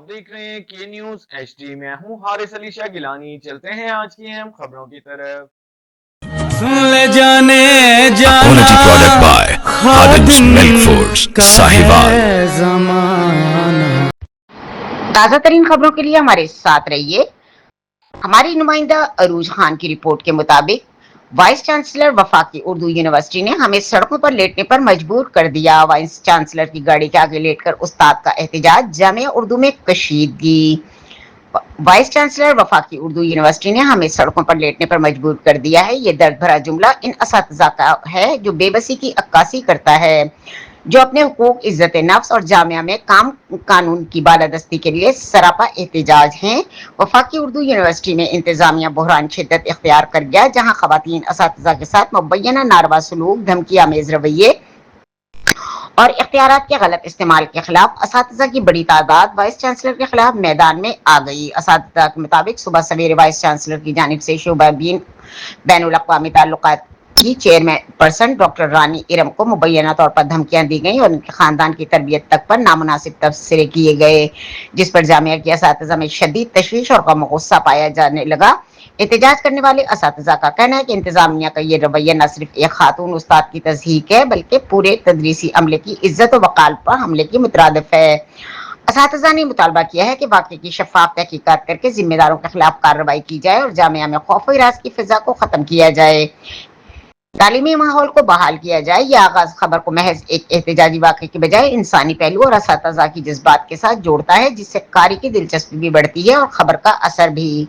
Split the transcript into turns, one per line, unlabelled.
آپ دیکھ رہے ہیں کے نیوز ایچ ڈی. میں ہوں حارث علی شاہ گیلانی. چلتے ہیں آج کی اہم خبروں کی طرف.
سن لے جانے جانا
Quality product by Khadim's Milk Foods, Sahiwal.
زمانہ.
تازہ ترین خبروں کے لیے ہمارے ساتھ رہیے. ہماری نمائندہ عروج خان کی رپورٹ کے مطابق وائس چانسلر وفاقی اردو یونیورسٹی نے ہمیں سڑکوں پر لیٹنے پر مجبور کر دیا. وائس چانسلر کی گاڑی کے آگے لیٹ کر استاد کا احتجاج. جامعہ اردو میں کشیدگی. وائس چانسلر وفاقی اردو یونیورسٹی نے ہمیں سڑکوں پر لیٹنے پر مجبور کر دیا ہے. یہ درد بھرا جملہ ان اساتذہ کا ہے جو بے بسی کی عکاسی کرتا ہے، جو اپنے حقوق، عزت نفس اور جامعہ میں قانون کی بالادستی کے لیے سراپا احتجاج ہیں. وفاقی اردو یونیورسٹی میں انتظامیہ بحران شدت اختیار کر گیا، جہاں خواتین اساتذہ کے ساتھ مبینہ ناروا سلوک، دھمکی آمیز رویے اور اختیارات کے غلط استعمال کے خلاف اساتذہ کی بڑی تعداد وائس چانسلر کے خلاف میدان میں آ گئی. اساتذہ کے مطابق صبح سویرے وائس چانسلر کی جانب سے شعبہ بین الاقوامی تعلقات کی چیئرمین پرسن ڈاکٹر رانی ارم کو مبینہ طور پر دھمکیاں دی گئیں اور ان کے خاندان کی تربیت تک پر نامناسب تبصرے کیے گئے، جس پر جامعہ کے اساتذہ میں شدید تشویش اور غم و غصہ پایا جانے لگا. احتجاج کرنے والے اساتذہ کا کہنا ہے کہ انتظامیہ کا یہ رویہ نہ صرف ایک خاتون استاد کی تضحیک ہے بلکہ پورے تدریسی عملے کی عزت و وقار پر حملے کی مترادف ہے. اساتذہ نے مطالبہ کیا ہے کہ واقعے کی شفاف تحقیقات کر کے ذمہ داروں کے خلاف کارروائی کی جائے اور جامعہ میں خوف و ہراس کی فضا کو ختم کیا جائے، تعلیمی ماحول کو بحال کیا جائے. یہ آغاز خبر کو محض ایک احتجاجی واقعے کے بجائے انسانی پہلو اور اساتذہ کی جذبات کے ساتھ جوڑتا ہے، جس سے قاری کی دلچسپی بھی بڑھتی ہے اور خبر کا اثر بھی.